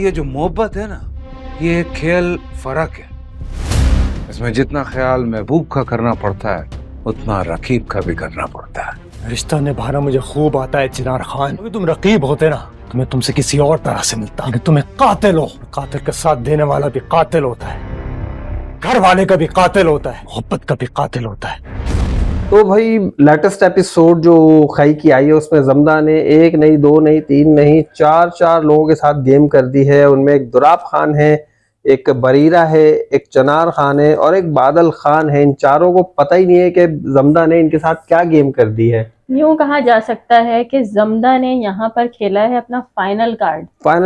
ये जो मोहब्बत है ना, ये एक खेल फर्क है। इसमें जितना ख्याल महबूब का करना पड़ता है उतना रकीब का भी करना पड़ता है। रिश्ता निभाना मुझे खूब आता है चिनार खान। अभी तुम रकीब होते ना तो मैं तुमसे किसी और तरह से मिलता, लेकिन तुम्हें कातिल हो। कातिल का साथ देने वाला भी कातिल होता है, घर वाले का भी कातिल होता है, मोहब्बत का भी कातिल होता है। तो भाई लेटेस्ट एपिसोड जो खई की आई है उसमें जमदा ने एक नहीं, दो नहीं, तीन नहीं, चार लोगों के साथ गेम कर दी है। उनमें एक दुराब खान है, एक बरीरा है, एक चनार खान है और एक बादल खान है। इन चारों को पता ही नहीं है कि जमदा ने इनके साथ क्या गेम कर दी है। यूं कहा जा सकता है कि जमदा ने यहाँ पर खेला है अपना फाइनल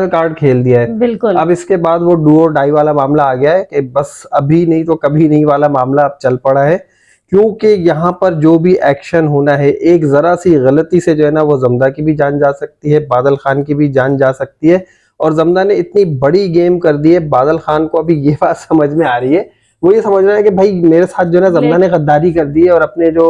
कार्ड खेल दिया है। बिल्कुल। अब इसके बाद वो डू और डाई वाला मामला आ गया है कि बस अभी नहीं तो कभी नहीं वाला मामला अब चल पड़ा है, क्योंकि यहाँ पर जो भी एक्शन होना है, एक जरा सी गलती से जो है ना वो जमदा की भी जान जा सकती है, बादल खान की भी जान जा सकती है। और जमदा ने इतनी बड़ी गेम कर दी है, बादल खान को अभी ये बात समझ में आ रही है, वो ये समझ रहा है कि भाई मेरे साथ जो है ना जमदा ने गद्दारी कर दी है और अपने जो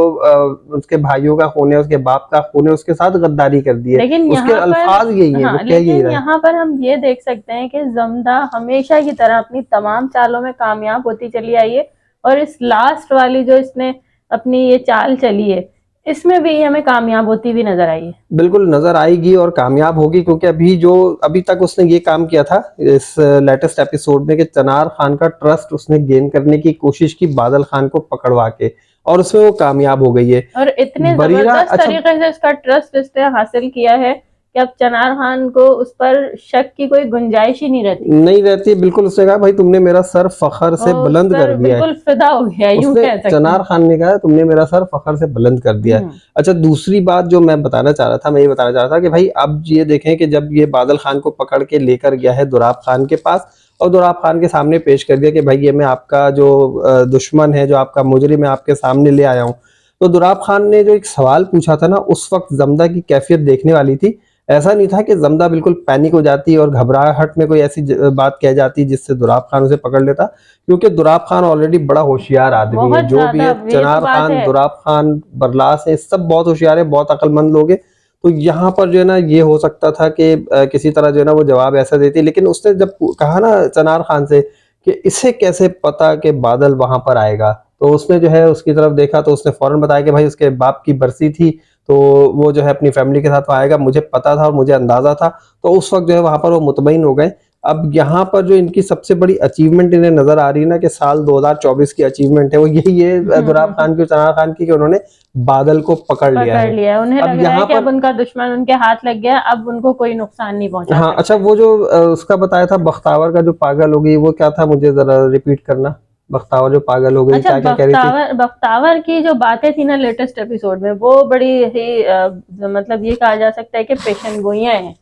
उसके भाइयों का खून है, उसके बाप का खून है, उसके साथ गद्दारी कर दी है। लेकिन उसके अल्फाज यही है। हाँ, लेकिन यहाँ पर हम ये देख सकते हैं कि जमदा हमेशा की तरह अपनी तमाम चालों में कामयाब होती चली आई है और इस लास्ट वाली जो इसने अपनी ये चाल चली है इसमें भी हमें कामयाब होती भी नजर आई है। बिल्कुल नजर आएगी और कामयाब होगी, क्योंकि अभी तक उसने ये काम किया था इस लेटेस्ट एपिसोड में कि चनार खान का ट्रस्ट उसने गेन करने की कोशिश की बादल खान को पकड़वा के, और उसमें वो कामयाब हो गई है। और इतने जबरदस्त तरीके से उसका ट्रस्ट इसने हासिल किया है कि अब चनार खान को उस पर शक की कोई गुंजाइश ही नहीं रहती। बिल्कुल। उसने कहा भाई तुमने मेरा सर फखर से बुलंद कर दिया है, बिल्कुल फिदा हो गया यूं कह सकते हैं। चनार खान ने कहा तुमने मेरा सर फखर से बुलंद कर दिया है। अच्छा, दूसरी बात जो मैं बताना चाह रहा था, मैं ये बताना चाह रहा था कि भाई अब ये देखें कि जब ये बादल खान को पकड़ के लेकर गया है दुराब खान के पास और दुराब खान के सामने पेश कर दिया कि भाई ये मैं आपका जो दुश्मन है, जो आपका मुजरिम है, आपके सामने ले आया हूँ, तो दुराब खान ने जो एक सवाल पूछा था ना, उस वक्त जमदा की कैफियत देखने वाली थी। ऐसा नहीं था कि जमदा बिल्कुल पैनिक हो जाती और घबराहट में कोई ऐसी बात कह जाती जिससे दुराब खान उसे पकड़ लेता, क्योंकि दुराब खान ऑलरेडी बड़ा होशियार आदमी है। जो भी है, चनार खान, दुराब खान, बरलास है, सब बहुत होशियार है, बहुत अक्लमंद लोग हैं। तो यहाँ पर जो है ना ये हो सकता था कि किसी तरह जो है ना वो जवाब ऐसा देती, लेकिन उसने जब कहा ना चनार खान से कि इसे कैसे पता कि बादल वहां पर आएगा, तो उसने जो है उसकी तरफ देखा तो उसने फौरन बताया कि भाई उसके बाप की बरसी थी, तो वो जो है अपनी फैमिली के साथ आएगा, मुझे पता था और मुझे अंदाजा था। तो उस वक्त जो है वहां पर वो मुतमईन हो गए। अब यहाँ पर जो इनकी सबसे बड़ी अचीवमेंट इन्हें नजर आ रही है ना कि साल 2024 की अचीवमेंट है, वो यही है दुराब खान की, चनार खान की, कि उन्होंने बादल को पकड़ लिया है। उन्हें लग रहा है कि अब उनका दुश्मन उनके हाथ लग गया, अब उनको कोई नुकसान नहीं पहुंचा। हाँ, अच्छा, वो जो उसका बताया था बख्तावर का जो पागल हो गई, वो क्या था, मुझे जरा रिपीट करना। बख्तावर जो पागल हो गई, अच्छा, क्या कह रही थी? बख्तावर की जो बातें थी ना लेटेस्ट एपिसोड में, वो बड़ी ही मतलब ये कहा जा सकता है कि पेशन गोइयां हैं।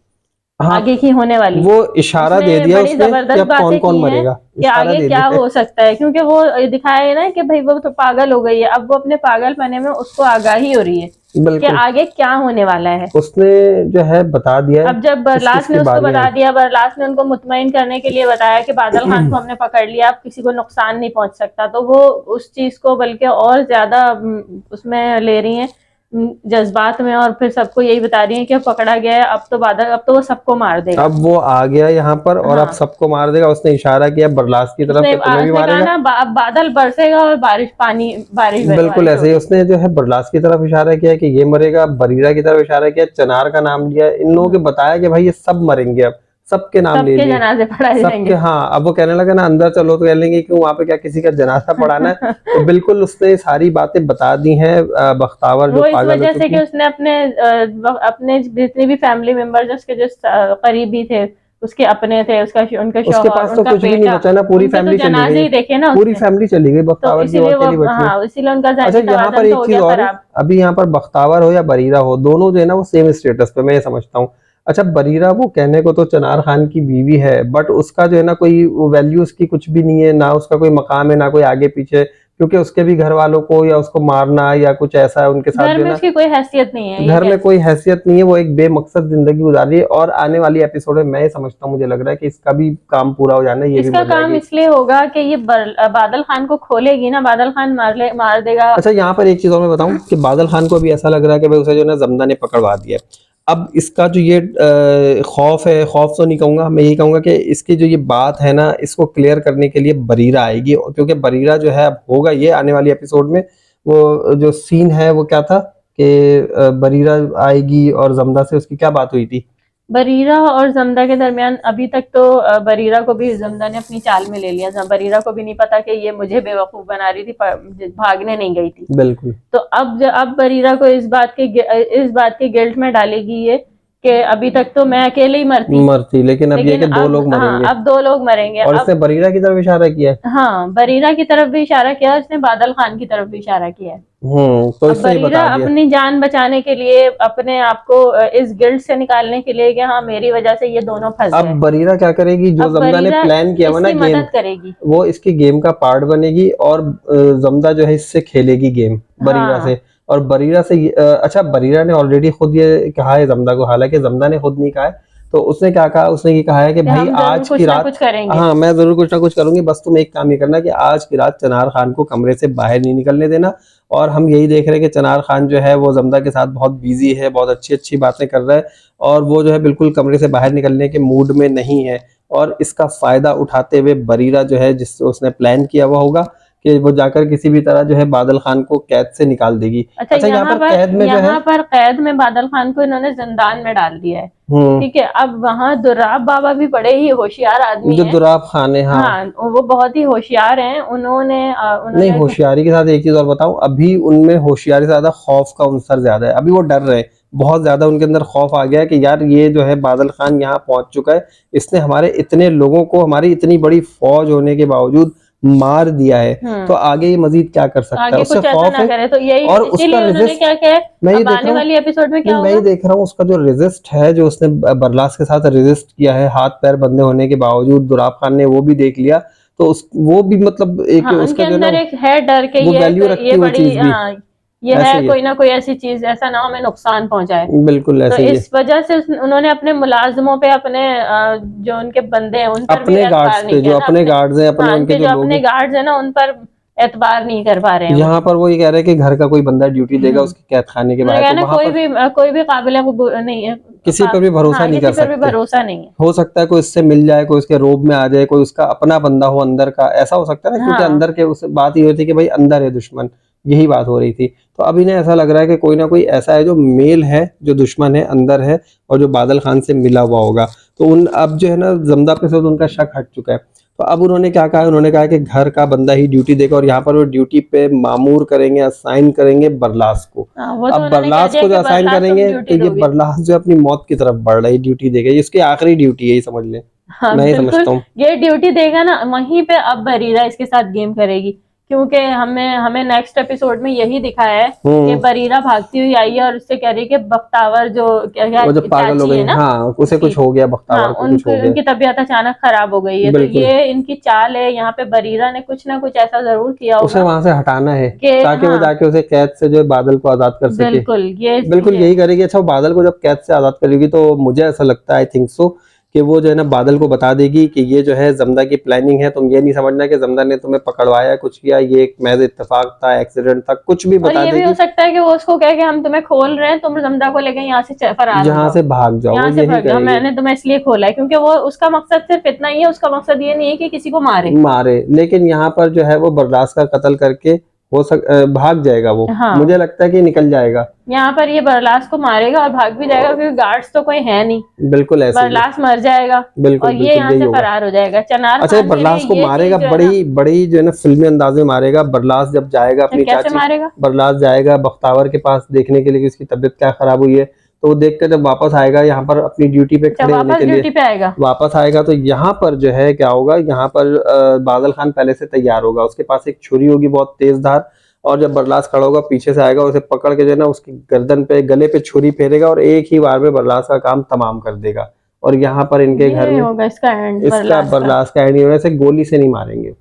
हाँ, आगे की होने वाली वो इशारा दे दिया उसने कि अब कौन कौन मरेगा, कि आगे क्या हो सकता है, क्योंकि वो दिखाया है ना कि भाई वो तो पागल हो गई है, अब वो अपने पागलपने में उसको आगाही हो रही है कि आगे क्या होने वाला है। उसने जो है बता दिया। अब जब बरलास ने उसको बता दिया, बरलास ने उनको मुतमईन करने के लिए बताया कि बादल खान को हमने पकड़ लिया, अब किसी को नुकसान नहीं पहुंच सकता, तो वो उस चीज को बल्कि और ज्यादा उसमें ले रही हैं जज्बात में, और फिर सबको यही बता रही है कि अब पकड़ा गया है, अब तो वो सबको मार देगा। अब वो आ गया यहाँ पर और अब सबको मार देगा। उसने इशारा किया बरलास की तरफ, तुम्हें भी मारेगा ना, बादल बरसेगा और बारिश बिल्कुल ऐसे ही उसने जो है बरलास की तरफ इशारा किया कि ये मरेगा, बरीरा की तरफ इशारा किया, चनार का नाम लिया, इन लोगों के बताया कि भाई ये सब मरेंगे, अब सबके नाम ले लिए, जनाजे पढ़ाए जाएंगे। हाँ, अब वो कहने लगा ना अंदर चलो, तो कह लेंगे कि वहाँ पे क्या किसी का जनाजा पढ़ाना है। तो बिल्कुल उसने सारी बातें बता दी हैं बख्तावर जो पागल है, जैसे कि उसने अपने जितने भी फैमिली मेंबर उसके जो करीबी थे, उसके अपने थे, उनके पास तो कुछ भी नहीं बचा ना, पूरी फैमिली चली गई, देखे ना, पूरी फैमिली चली गई, बख्तावर की अकेली बची। इसीलिए उनका अच्छा, यहाँ पर एक चीज और, अभी यहाँ पर बख्तावर हो या बरीरा हो, दोनों जो है ना वो सेम स्टेटस पे, मैं ये समझता हूँ। अच्छा, बरीरा वो कहने को तो चनार खान की बीवी है, बट उसका जो है ना कोई वैल्यू उसकी कुछ भी नहीं है, ना उसका कोई मकाम है, ना कोई आगे पीछे, क्योंकि उसके भी घर वालों को या उसको मारना या कुछ ऐसा है उनके साथ, घर में उसकी कोई हैसियत नहीं है, घर में कोई हैसियत नहीं है, वो एक बेमकसद जिंदगी गुजार रही है। और आने वाली एपिसोड में मैं ये समझता हूँ, मुझे लग रहा है कि इसका भी काम पूरा हो जाना है। ये इसका काम इसलिए होगा कि ये बादल खान को खोलेगी ना, बादल खान मार देगा। अच्छा, यहाँ पर एक चीज और मैं बताऊं कि बादल खान को भी ऐसा लग रहा है कि भाई उसे जो है ना जमदा ने पकड़वा दिया। अब इसका जो ये खौफ है, खौफ तो नहीं कहूँगा, मैं यही कहूँगा कि इसकी जो ये बात है ना, इसको क्लियर करने के लिए बरीरा आएगी, क्योंकि बरीरा जो है अब होगा ये आने वाली एपिसोड में, वो जो सीन है वो क्या था कि बरीरा आएगी और जमदा से उसकी क्या बात हुई थी? बरीरा और जमदा के दरमियान अभी तक तो बरीरा को भी जमदा ने अपनी चाल में ले लिया। बरीरा को भी नहीं पता कि ये मुझे बेवकूफ बना रही थी, भागने नहीं गई थी। बिल्कुल। तो अब बरीरा को इस बात के गिल्ट में डालेगी ये कि अभी तक तो मैं अकेले ही मरती, लेकिन अब ये कि दो लोग मरेंगे। अब 2 लोग मरेंगे। और इसने बरीरा की तरफ इशारा किया है। हाँ, बरीरा की तरफ भी इशारा किया, उसने बादल खान की तरफ भी इशारा किया है। तो इससे ही बरीरा बता दिया। अपनी जान बचाने के लिए, अपने आप को इस गिल्ट से निकालने के लिए कि हाँ मेरी वजह से ये दोनों फंस गए। अब बरीरा क्या करेगी, जो जमदा ने प्लान किया हुआ ना गेम, मदद करेगी, वो इसकी गेम का पार्ट बनेगी और जमदा जो है इससे खेलेगी गेम बरीरा से। और बरीरा से अच्छा, बरीरा ने ऑलरेडी खुद ये कहा है जमदा को, हालांकि जमदा ने खुद नहीं कहा है, तो उसने क्या कहा, उसने ये कहा है कि भाई आज की रात कुछ करेंगे। हाँ, मैं जरूर कुछ ना कुछ करूंगी, बस तुम एक काम ये करना कि आज की रात चनार खान को कमरे से बाहर नहीं निकलने देना। और हम यही देख रहे हैं कि चनार खान जो है वो जमदा के साथ बहुत बिजी है, बहुत अच्छी अच्छी बातें कर रहा है, और वो जो है बिल्कुल कमरे से बाहर निकलने के मूड में नहीं है। और इसका फायदा उठाते हुए बरीरा जो है, जिससे उसने प्लान किया हुआ होगा कि वो जाकर किसी भी तरह जो है बादल खान को कैद से निकाल देगी। अच्छा, यहाँ पर कैद में बादल खान को इन्होंने जिंदान में डाल दिया है, ठीक है। अब वहाँ दुराब बाबा भी बड़े ही होशियार आदमी जो दुराब खान है, हाँ, वो बहुत ही होशियार हैं। उन्होंने नहीं, होशियारी के साथ एक चीज और बताऊं, अभी उनमें होशियारी से ज्यादा खौफ का अंसर ज्यादा है। अभी वो डर रहे, बहुत ज्यादा उनके अंदर खौफ आ गया है कि यार ये जो है बादल खान यहाँ पहुंच चुका है, इसने हमारे इतने लोगों को, हमारी इतनी बड़ी फौज होने के बावजूद मार दिया है, तो आगे ये मजीद क्या कर सकता है, उससे खौफ है। तो यही, और उसका रेजिस्ट, क्या क्या मैं ये देख वाली एपिसोड में क्या मैं ये देख रहा हूँ उसका जो रेजिस्ट है, जो उसने बरलास के साथ रेजिस्ट किया है, हाथ पैर बंधे होने के बावजूद, दुराब खान ने वो भी देख लिया, तो वो भी मतलब एक उसका जो अंदर एक है डर के, वो वैल्यू रखती है वो चीज भी, ये है कोई ना कोई ऐसी चीज, ऐसा ना हो हमें नुकसान पहुंचाए। बिल्कुल ऐसे तो इस वजह से उन्होंने अपने मुलाजमों पे, अपने जो उनके बंदे हैं उन पर अपने गार्ड्स पे, जो अपने गार्ड्स हैं, अपने उनके जो अपने गार्ड्स हैं ना, उन पर एतबार नहीं कर पा रहे हैं। यहाँ पर वो ये कह रहे हैं कि घर का कोई बंदा ड्यूटी देगा उसके कैद खाने के बाहर, तो कोई भी काबिल नहीं है, किसी पर भी भरोसा नहीं कर सकते, भरोसा नहीं है। हो सकता है कोई उससे मिल जाए, कोई उसके रोब में आ जाए, कोई उसका अपना बंदा हो अंदर का, ऐसा हो सकता है ना, क्योंकि अंदर के उस बात ये होती है कि भाई अंदर है दुश्मन, यही बात हो रही थी। तो अब इन्हें ऐसा लग रहा है कि कोई ना कोई ऐसा है जो मेल है, जो दुश्मन है, अंदर है, और जो बादल खान से मिला हुआ होगा। तो अब जो है ना जमदा पे से तो उनका शक हट चुका है। तो अब उन्होंने क्या कहा, उन्होंने कहा कि घर का बंदा ही ड्यूटी देगा, और यहाँ पर वो ड्यूटी पे मामूर करेंगे, असाइन करेंगे बरलास को। अब बरलास को जो असाइन करेंगे, तो ये बरलास जो अपनी मौत की तरफ बढ़ रहा है, ड्यूटी देगा, ये इसकी आखिरी ड्यूटी है, समझ ले। मैं ये समझता हूँ ये ड्यूटी देगा ना, वहीं पे अब बरीरा इसके साथ गेम करेगी, क्योंकि हमें नेक्स्ट एपिसोड में यही दिखाया है कि बरीरा भागती हुई आई है और उससे कह रही है कि बख्तावर जो पागल हो गई, हाँ, उसे कुछ हो गया, बख्तावर को कुछ हो गया, उनकी तबीयत अचानक खराब हो गई है। तो ये इनकी चाल है, यहाँ पे बरीरा ने कुछ ना कुछ ऐसा जरूर किया होगा, उसे वहां से हटाना है ताकि वो जाके उसे कैद से जो है बादल को आजाद कर सके। बिल्कुल यही करेगी। अच्छा, वो बादल को जब कैद से आजाद करेगी तो मुझे ऐसा लगता है, आई थिंक सो, कि वो जो है ना बादल को बता देगी कि ये जो है जमदा की प्लानिंग है, तुम ये नहीं समझना कि जमदा ने तुम्हें पकड़वाया, कुछ किया, ये एक महज इत्तेफाक था, एक्सीडेंट था, कुछ भी बता देगी। ये भी हो सकता है कि वो उसको कहे कि हम तुम्हें खोल रहे हैं, तुम जमदा को लेके यहाँ से फरार, यहाँ से भाग जाओ, मैंने तुम्हें इसलिए खोला है क्योंकि वो, उसका मकसद सिर्फ इतना ही है, उसका मकसद ये नहीं है कि किसी को मारे। लेकिन यहाँ पर जो है वो बरलास का कत्ल करके भाग जाएगा वो। हाँ। मुझे लगता है कि निकल जाएगा, यहाँ पर ये बरलास को मारेगा और भाग भी जाएगा, क्योंकि गार्ड्स तो कोई है नहीं। बिल्कुल ऐसे बरलास मर जाएगा, बिल्कुल, और ये यहाँ से फरार हो जाएगा। चनार अच्छा, बरलास को मारेगा, बड़ी जो है ना फिल्मी अंदाज में मारेगा। बरलास जब जाएगा अपनी चाची, बरलास जाएगा बख्तावर के पास देखने के लिए कि उसकी तबीयत क्या खराब हुई है, तो वो देख कर जब वापस आएगा यहाँ पर अपनी ड्यूटी पे खड़े होने के लिए वापस आएगा, तो यहाँ पर जो है क्या होगा, यहाँ पर बादल खान पहले से तैयार होगा, उसके पास एक छुरी होगी बहुत तेज धार, और जब बरलास खड़ा होगा पीछे से आएगा, उसे पकड़ के जो है ना उसकी गर्दन पे, गले पे छुरी फेरेगा और एक ही बार में बरलास का काम तमाम कर देगा। और यहाँ पर इनके घर में होगा इसका बरलास का एंड होने से गोली से नहीं मारेंगे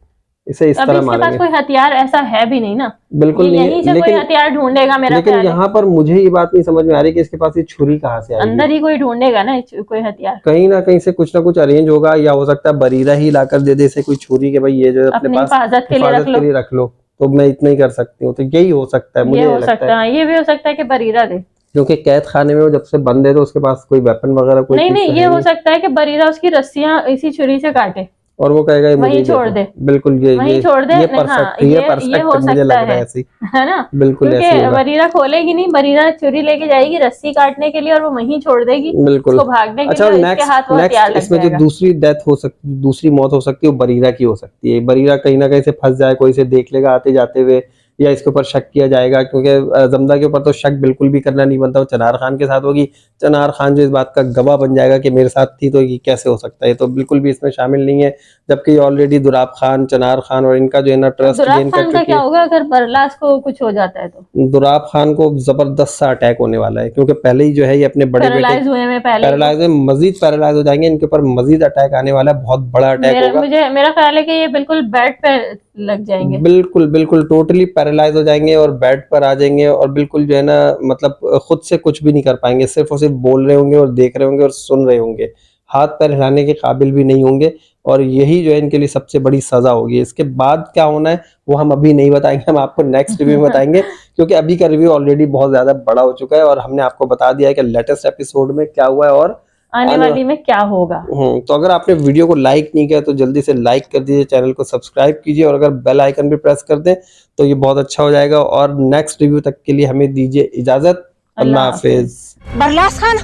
इसे, इस तरह मारेंगे। पास कोई हथियार ऐसा है भी नहीं ना, बिल्कुल नहीं, लेकिन हथियार ढूंढेगा मेरा। लेकिन यहाँ पर मुझे ये बात नहीं समझ में आ रही कि इसके पास ये छुरी कहाँ से आएगी। अंदर ही कोई ढूंढेगा ना कोई हथियार, कहीं ना कहीं से कुछ ना कुछ अरेंज होगा, या हो सकता है बरीरा ही लाकर दे दे इसे कोई छुरी के भाई ये जो अपने पास हिफाजत के लिए रख लो, तो मैं इतना ही कर सकती हूँ। तो यही हो सकता है, मुझे ये हो सकता है, ये भी हो सकता है कि बरीरा दे। क्योंकि कैद खाने में वो जब से बंद है तो उसके पास कोई वेपन वगैरह कोई नहीं चीज़ नहीं, तो ये है हो नहीं। सकता है कि बरीरा उसकी रस्सियां इसी छुरी से काटे और वो कहेगा ये वहीं मुझे छोड़ दे। बिल्कुल वहीं छोड़ दे। ये नहीं, हाँ, परफेक्ट, ये ये परफेक्ट हो मुझे लग सकता रहा है है ऐसे ही। है ना, बिल्कुल ऐसे ही क्योंकि होगा। बरीरा खोलेगी नहीं, बरीरा छुरी लेके जाएगी रस्सी काटने के लिए और वो वहीं छोड़ देगी बिल्कुल। उसको भागने के अच्छा, लिए, और और इसके हाथ वो हथियार नेक्स्ट लग इसमें जो जाएगा। दूसरी डेथ हो सकती, दूसरी मौत हो सकती है वो बरीरा की हो सकती है। बरीरा कहीं ना कहीं से फंस जाए, कोई से देख लेगा आते जाते हुए, या इसके ऊपर शक किया जाएगा, क्योंकि जमदा के ऊपर तो शक बिल्कुल भी करना नहीं बनता। वो चनार खान के साथ होगी, चनार खान जो इस बात का गवाह बन जाएगा कि मेरे साथ थी, तो ये कैसे हो सकता है, ये तो बिल्कुल भी इसमें शामिल नहीं है। जबकि ऑलरेडी दुराब खान, चनार खान और इनका जो है ना ट्रस्ट दुराब गेन कर खान का चुकी क्या है। होगा अगर बरलास को कुछ हो जाता है तो? दुराब खान को जबरदस्त सा अटैक होने वाला है, क्योंकि पहले ही जो है ये अपने बड़े बेटे पैरालाइज हुए में पहले पैरालाइज में मजीद पैरालाइज हो जाएंगे, इनके ऊपर मजीद अटैक आने वाला है, बहुत बड़ा अटैक होगा। मेरा ख्याल है कि ये बिल्कुल बेड पे लग जाएंगे। बिल्कुल बिल्कुल टोटली पैरालाइज हो जाएंगे और बेड पर आ जाएंगे, और बिल्कुल जो है ना मतलब खुद से कुछ भी नहीं कर पाएंगे, सिर्फ और सिर्फ बोल रहे होंगे और देख रहे होंगे और सुन रहे होंगे, हाथ पैर हिलाने के काबिल भी नहीं होंगे। और यही जो है इनके लिए सबसे बड़ी सजा होगी। इसके बाद क्या होना है वो हम अभी नहीं बताएंगे, हम आपको नेक्स्ट रिव्यू में बताएंगे, क्योंकि अभी का रिव्यू ऑलरेडी बहुत ज्यादा बड़ा हो चुका है और हमने आपको बता दिया है कि लेटेस्ट एपिसोड में क्या हुआ है और आने वाली में क्या होगा। तो अगर आपने वीडियो को लाइक नहीं किया तो जल्दी से लाइक कर दीजिए, चैनल को सब्सक्राइब कीजिए, और अगर बेल आइकन भी प्रेस कर दें तो ये बहुत अच्छा हो जाएगा। और नेक्स्ट रिव्यू तक के लिए हमें दीजिए इजाजत। अल्लाह हाफिज। बरलास खान,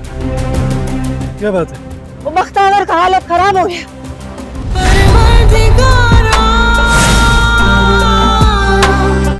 क्या बात है? वो बख्तावर का हालत खराब हो गया। परवरदिगार